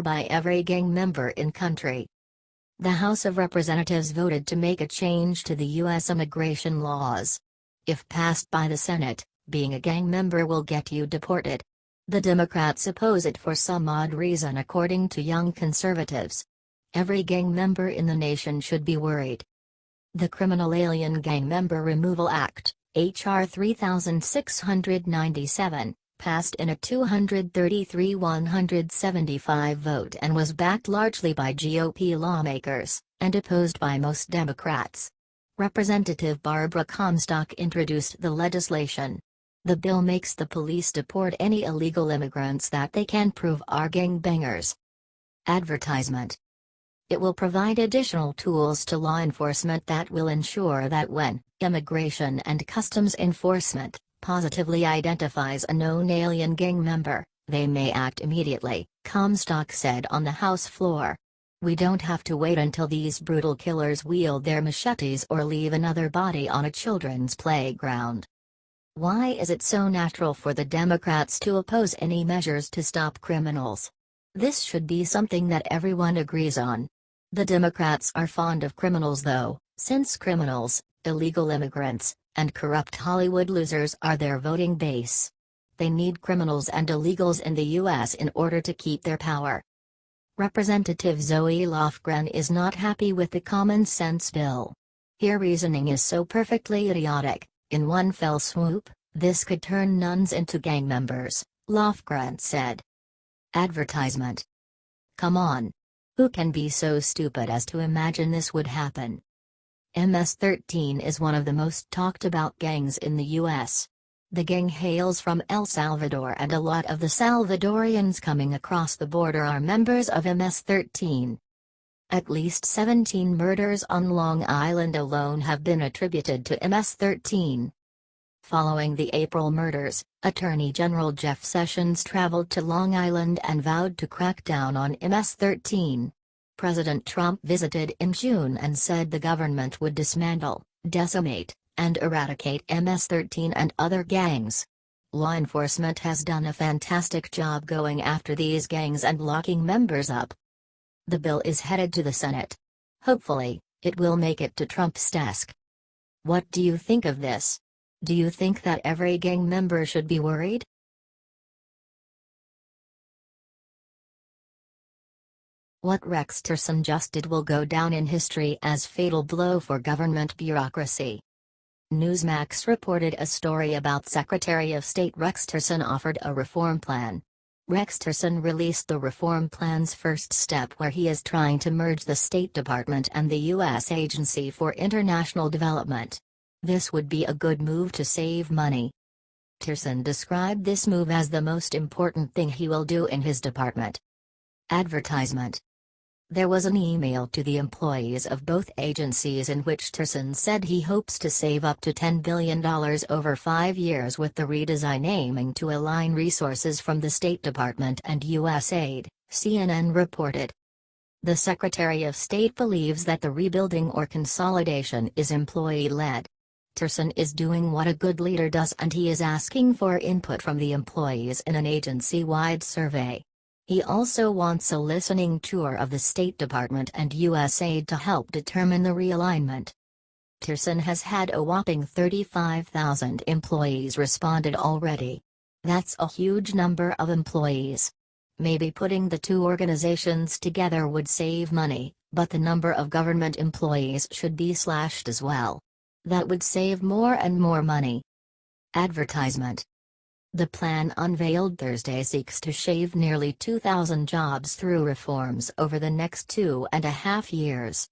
by every gang member in country. The House of Representatives voted to make a change to the U.S. immigration laws. If passed by the Senate, being a gang member will get you deported. The Democrats oppose it for some odd reason according to young conservatives. Every gang member in the nation should be worried. The Criminal Alien Gang Member Removal Act, H.R. 3697, passed in a 233-175 vote and was backed largely by GOP lawmakers, and opposed by most Democrats. Representative Barbara Comstock introduced the legislation. The bill makes the police deport any illegal immigrants that they can prove are gangbangers. Advertisement. It will provide additional tools to law enforcement that will ensure that when Immigration and Customs Enforcement positively identifies a known alien gang member, they may act immediately, Comstock said on the House floor. We don't have to wait until these brutal killers wield their machetes or leave another body on a children's playground. Why is it so natural for the Democrats to oppose any measures to stop criminals? This should be something that everyone agrees on. The Democrats are fond of criminals though, since criminals, illegal immigrants, and corrupt Hollywood losers are their voting base. They need criminals and illegals in the U.S. in order to keep their power. Representative Zoe Lofgren is not happy with the common sense bill. Her reasoning is so perfectly idiotic. In one fell swoop, this could turn nuns into gang members, Lofgren said. Advertisement. Come on. Who can be so stupid as to imagine this would happen? MS-13 is one of the most talked about gangs in the U.S. The gang hails from El Salvador and a lot of the Salvadorians coming across the border are members of MS-13. At least 17 murders on Long Island alone have been attributed to MS-13. Following the April murders, Attorney General Jeff Sessions traveled to Long Island and vowed to crack down on MS-13. President Trump visited in June and said the government would dismantle, decimate, and eradicate MS-13 and other gangs. Law enforcement has done a fantastic job going after these gangs and locking members up. The bill is headed to the Senate. Hopefully, it will make it to Trump's desk. What do you think of this? Do you think that every gang member should be worried? What Rex Tillerson just did will go down in history as fatal blow for government bureaucracy. Newsmax reported a story about Secretary of State Rex Tillerson offered a reform plan. Rex Tillerson released the reform plan's first step where he is trying to merge the State Department and the U.S. Agency for International Development. This would be a good move to save money. Tillerson described this move as the most important thing he will do in his department. Advertisement. There was an email to the employees of both agencies in which Tillerson said he hopes to save up to $10 billion over 5 years with the redesign aiming to align resources from the State Department and USAID, CNN reported. The Secretary of State believes that the rebuilding or consolidation is employee-led. Tillerson is doing what a good leader does and he is asking for input from the employees in an agency-wide survey. He also wants a listening tour of the State Department and USAID to help determine the realignment. Tillerson has had a whopping 35,000 employees responded already. That's a huge number of employees. Maybe putting the two organizations together would save money, but the number of government employees should be slashed as well. That would save more and more money. Advertisement. The plan unveiled Thursday seeks to shave nearly 2,000 jobs through reforms over the next 2.5 years.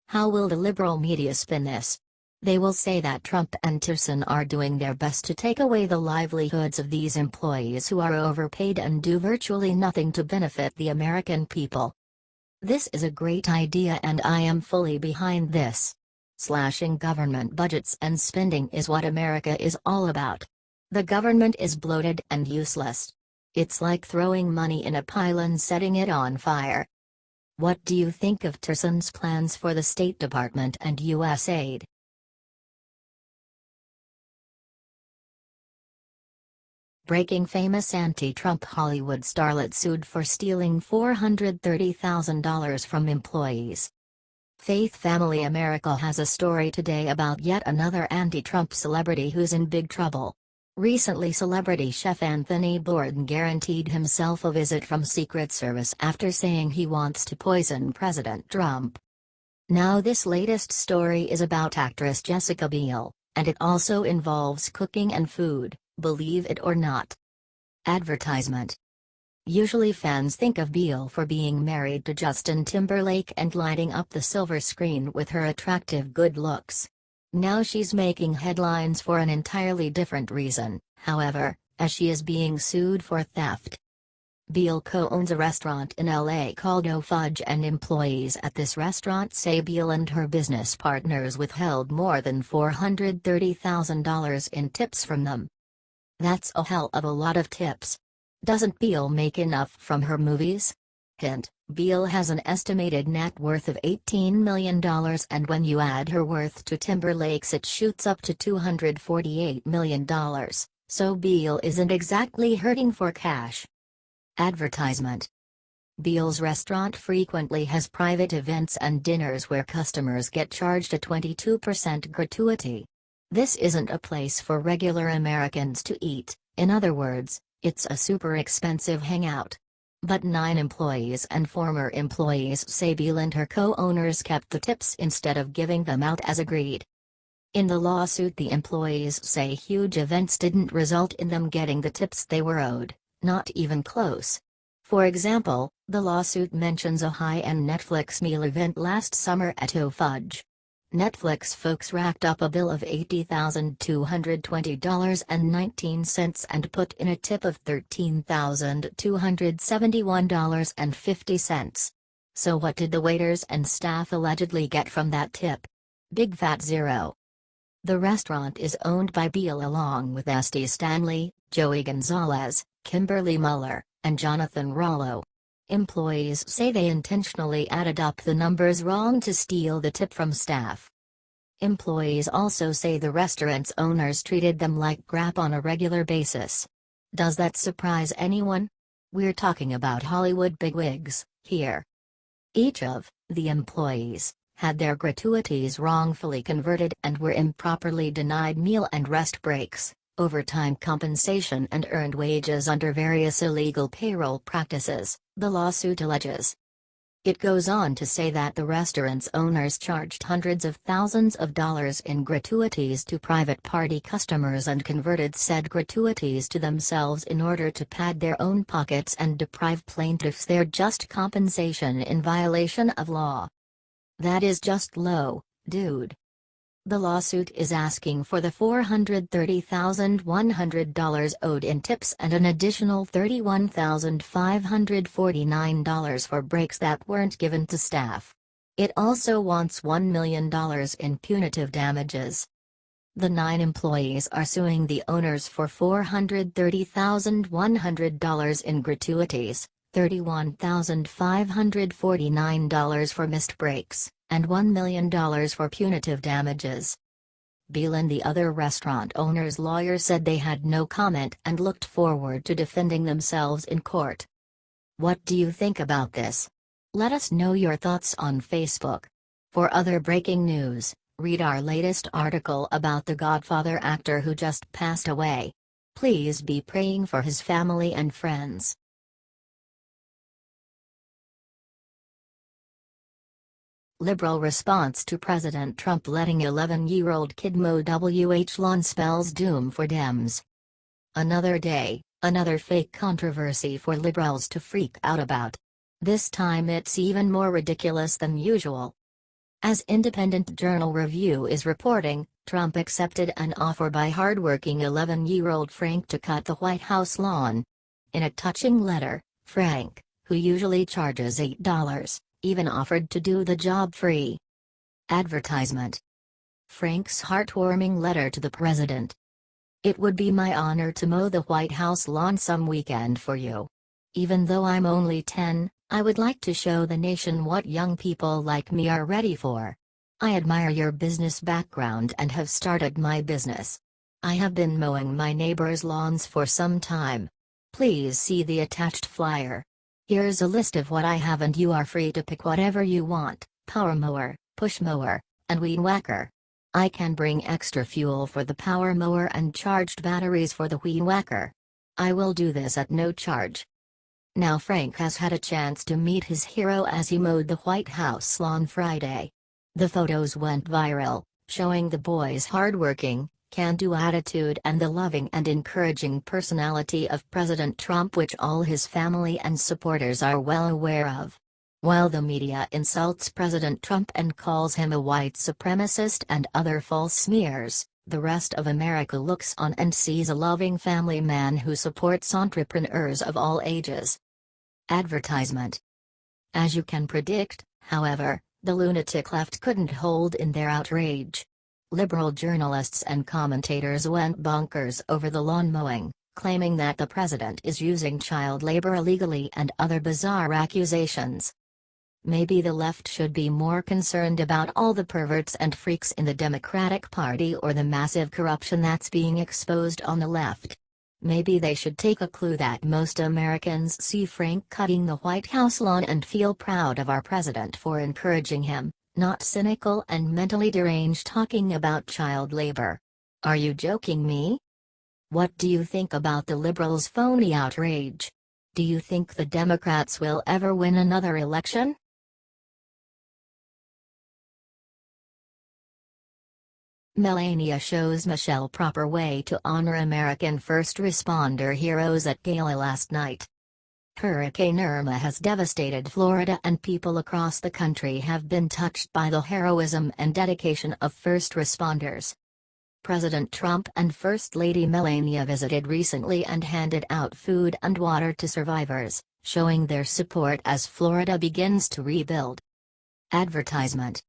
How will the liberal media spin this? They will say that Trump and Tillerson are doing their best to take away the livelihoods of these employees who are overpaid and do virtually nothing to benefit the American people. This is a great idea and I am fully behind this. Slashing government budgets and spending is what America is all about. The government is bloated and useless. It's like throwing money in a pile and setting it on fire. What do you think of Tillerson's plans for the State Department and USAID? Breaking: famous anti-Trump Hollywood starlet sued for stealing $430,000 from employees. Faith Family America has a story today about yet another anti-Trump celebrity who's in big trouble. Recently, celebrity chef Anthony Bourdain guaranteed himself a visit from Secret Service after saying he wants to poison President Trump. Now this latest story is about actress Jessica Biel, and it also involves cooking and food, believe it or not. Advertisement. Usually fans think of Biel for being married to Justin Timberlake and lighting up the silver screen with her attractive good looks. Now she's making headlines for an entirely different reason, however, as she is being sued for theft. Biel co-owns a restaurant in LA called O Fudge, and employees at this restaurant say Biel and her business partners withheld more than $430,000 in tips from them. That's a hell of a lot of tips. Doesn't Biel make enough from her movies? Hint: Biel has an estimated net worth of $18 million, and when you add her worth to Timberlake's it shoots up to $248 million, so Biel isn't exactly hurting for cash. Advertisement. Biel's restaurant frequently has private events and dinners where customers get charged a 22% gratuity. This isn't a place for regular Americans to eat, in other words, it's a super expensive hangout. But 9 employees and former employees say Biel and her co-owners kept the tips instead of giving them out as agreed. In the lawsuit, the employees say huge events didn't result in them getting the tips they were owed, not even close. For example, the lawsuit mentions a high-end Netflix meal event last summer at O Fudge. Netflix folks racked up a bill of $80,220.19 and put in a tip of $13,271.50. So what did the waiters and staff allegedly get from that tip? Big fat zero. The restaurant is owned by Biel along with Esty Stanley, Joey Gonzalez, Kimberly Muller, and Jonathan Rollo. Employees say they intentionally added up the numbers wrong to steal the tip from staff. Employees also say the restaurant's owners treated them like crap on a regular basis. Does that surprise anyone? We're talking about Hollywood bigwigs here. Each of the employees had their gratuities wrongfully converted and were improperly denied meal and rest breaks, overtime compensation, and earned wages under various illegal payroll practices, the lawsuit alleges. It goes on to say that the restaurant's owners charged hundreds of thousands of dollars in gratuities to private party customers and converted said gratuities to themselves in order to pad their own pockets and deprive plaintiffs their just compensation in violation of law. That is just low, dude. The lawsuit is asking for the $430,100 owed in tips and an additional $31,549 for breaks that weren't given to staff. It also wants $1 million in punitive damages. The 9 employees are suing the owners for $430,100 in gratuities, $31,549 for missed breaks, and $1 million for punitive damages. Biel and the other restaurant owners' lawyers said they had no comment and looked forward to defending themselves in court. What do you think about this? Let us know your thoughts on Facebook. For other breaking news, read our latest article about the Godfather actor who just passed away. Please be praying for his family and friends. Liberal response to President Trump letting 11-year-old kid mow WH lawn spells doom for Dems. Another day, another fake controversy for liberals to freak out about. This time it's even more ridiculous than usual. As Independent Journal Review is reporting, Trump accepted an offer by hardworking 11-year-old Frank to cut the White House lawn. In a touching letter, Frank, who usually charges $8, even offered to do the job free. Advertisement. Frank's heartwarming letter to the president. It would be my honor to mow the White House lawn some weekend for you. Even though I'm only 10, I would like to show the nation what young people like me are ready for. I admire your business background and have started my business. I have been mowing my neighbor's lawns for some time. Please see the attached flyer. Here's a list of what I have and you are free to pick whatever you want: power mower, push mower, and weed whacker. I can bring extra fuel for the power mower and charged batteries for the weed whacker. I will do this at no charge. Now Frank has had a chance to meet his hero as he mowed the White House lawn Friday. The photos went viral, showing the boy's hardworking, can-do attitude and the loving and encouraging personality of President Trump, which all his family and supporters are well aware of. While the media insults President Trump and calls him a white supremacist and other false smears, the rest of America looks on and sees a loving family man who supports entrepreneurs of all ages. Advertisement. As you can predict, however, the lunatic left couldn't hold in their outrage. Liberal journalists and commentators went bonkers over the lawn mowing, claiming that the president is using child labor illegally and other bizarre accusations. Maybe the left should be more concerned about all the perverts and freaks in the Democratic Party or the massive corruption that's being exposed on the left. Maybe they should take a clue that most Americans see Frank cutting the White House lawn and feel proud of our president for encouraging him, not cynical and mentally deranged talking about child labor. Are you joking me? What do you think about the liberals' phony outrage? Do you think the Democrats will ever win another election? Melania shows Michelle proper way to honor American first responder heroes at gala last night. Hurricane Irma has devastated Florida and people across the country have been touched by the heroism and dedication of first responders. President Trump and First Lady Melania visited recently and handed out food and water to survivors, showing their support as Florida begins to rebuild. Advertisement.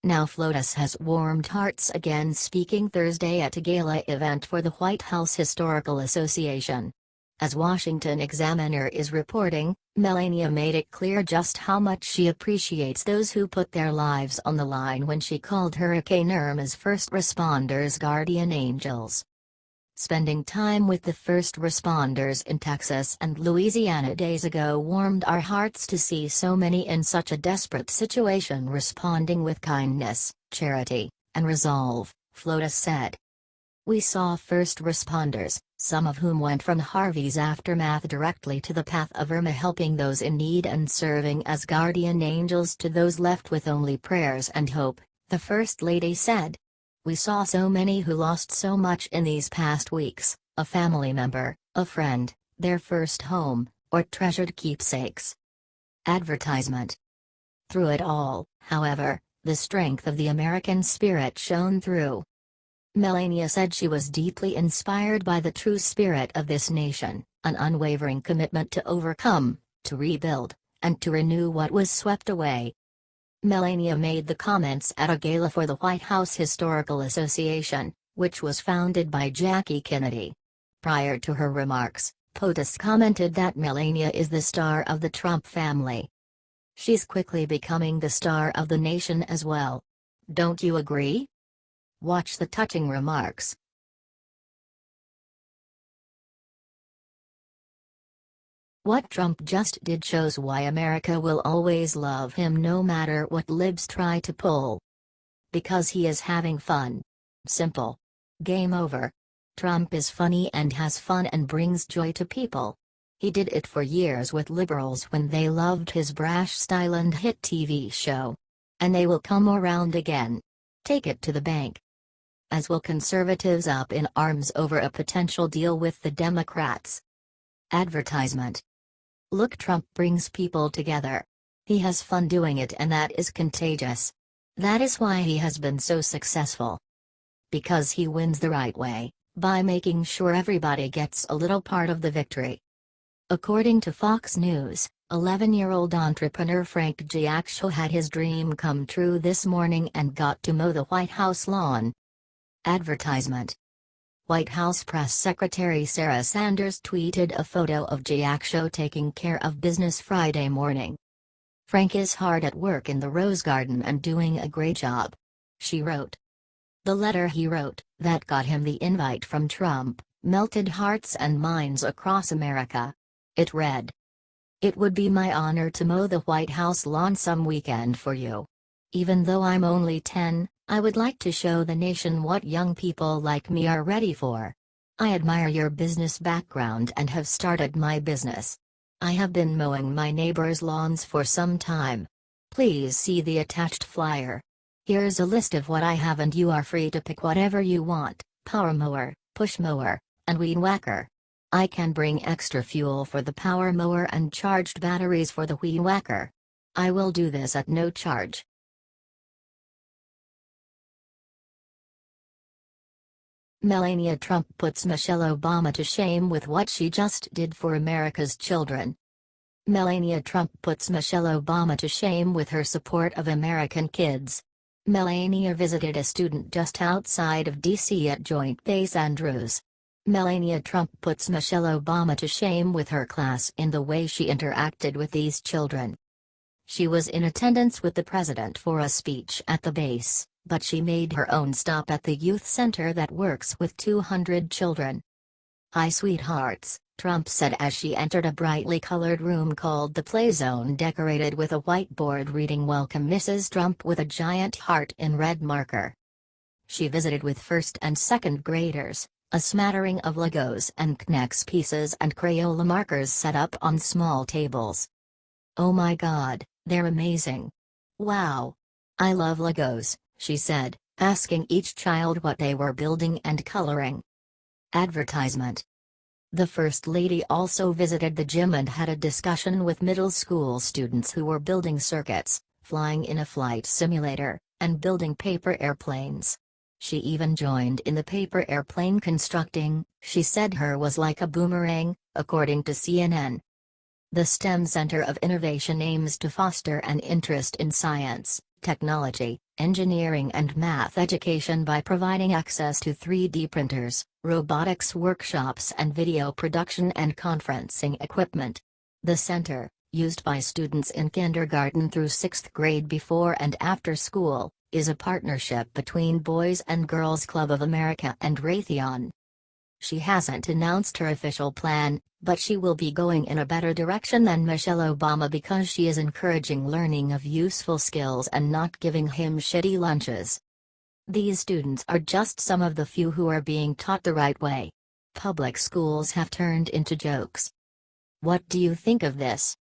Now FLOTUS has warmed hearts again, speaking Thursday at a gala event for the White House Historical Association. As Washington Examiner is reporting, Melania made it clear just how much she appreciates those who put their lives on the line when she called Hurricane Irma's first responders guardian angels. Spending time with the first responders in Texas and Louisiana days ago warmed our hearts to see so many in such a desperate situation responding with kindness, charity, and resolve, FLOTUS said. We saw first responders, some of whom went from Harvey's aftermath directly to the path of Irma, helping those in need and serving as guardian angels to those left with only prayers and hope, the First Lady said. We saw so many who lost so much in these past weeks, a family member, a friend, their first home, or treasured keepsakes. Advertisement. Through it all, however, the strength of the American spirit shone through. Melania said she was deeply inspired by the true spirit of this nation, an unwavering commitment to overcome, to rebuild, and to renew what was swept away. Melania made the comments at a gala for the White House Historical Association, which was founded by Jackie Kennedy. Prior to her remarks, POTUS commented that Melania is the star of the Trump family. She's quickly becoming the star of the nation as well. Don't you agree? Watch the touching remarks. What Trump just did shows why America will always love him no matter what libs try to pull. Because he is having fun. Simple. Game over. Trump is funny and has fun and brings joy to people. He did it for years with liberals when they loved his brash style and hit TV show. And they will come around again. Take it to the bank. As will conservatives up in arms over a potential deal with the Democrats. Advertisement. Look, Trump brings people together. He has fun doing it, and that is contagious. That is why he has been so successful. Because he wins the right way, by making sure everybody gets a little part of the victory. According to Fox News, 11-year-old entrepreneur Frank Giacchio had his dream come true this morning and got to mow the White House lawn. Advertisement. White House Press Secretary Sarah Sanders tweeted a photo of Giacchio taking care of business Friday morning. Frank is hard at work in the Rose Garden and doing a great job. She wrote. The letter he wrote, that got him the invite from Trump, melted hearts and minds across America. It read, "It would be my honor to mow the White House lawn some weekend for you. Even though I'm only 10, I would like to show the nation what young people like me are ready for. I admire your business background and have started my business. I have been mowing my neighbors' lawns for some time. Please see the attached flyer. Here's a list of what I have and you are free to pick whatever you want: power mower, push mower, and weed whacker. I can bring extra fuel for the power mower and charged batteries for the weed whacker. I will do this at no charge." Melania Trump puts Michelle Obama to shame with what she just did for America's children. Melania Trump puts Michelle Obama to shame with her support of American kids. Melania visited a student just outside of D.C. at Joint Base Andrews. Melania Trump puts Michelle Obama to shame with her class in the way she interacted with these children. She was in attendance with the president for a speech at the base, but she made her own stop at the youth center that works with 200 children. "Hi sweethearts," Trump said as she entered a brightly colored room called the Play Zone, decorated with a whiteboard reading "Welcome Mrs. Trump" with a giant heart in red marker. She visited with first and second graders, a smattering of Legos and K'NEX pieces and Crayola markers set up on small tables. "Oh my God, they're amazing. Wow. I love Legos," she said, asking each child what they were building and coloring. Advertisement. The First Lady also visited the gym and had a discussion with middle school students who were building circuits, flying in a flight simulator, and building paper airplanes. She even joined in the paper airplane constructing. She said her was like a boomerang, according to CNN. The STEM Center of Innovation aims to foster an interest in science, technology, engineering and math education by providing access to 3D printers, robotics workshops and video production and conferencing equipment. The center, used by students in kindergarten through 6th grade before and after school, is a partnership between Boys and Girls Club of America and Raytheon. She hasn't announced her official plan, but she will be going in a better direction than Michelle Obama because she is encouraging learning of useful skills and not giving him shitty lunches. These students are just some of the few who are being taught the right way. Public schools have turned into jokes. What do you think of this?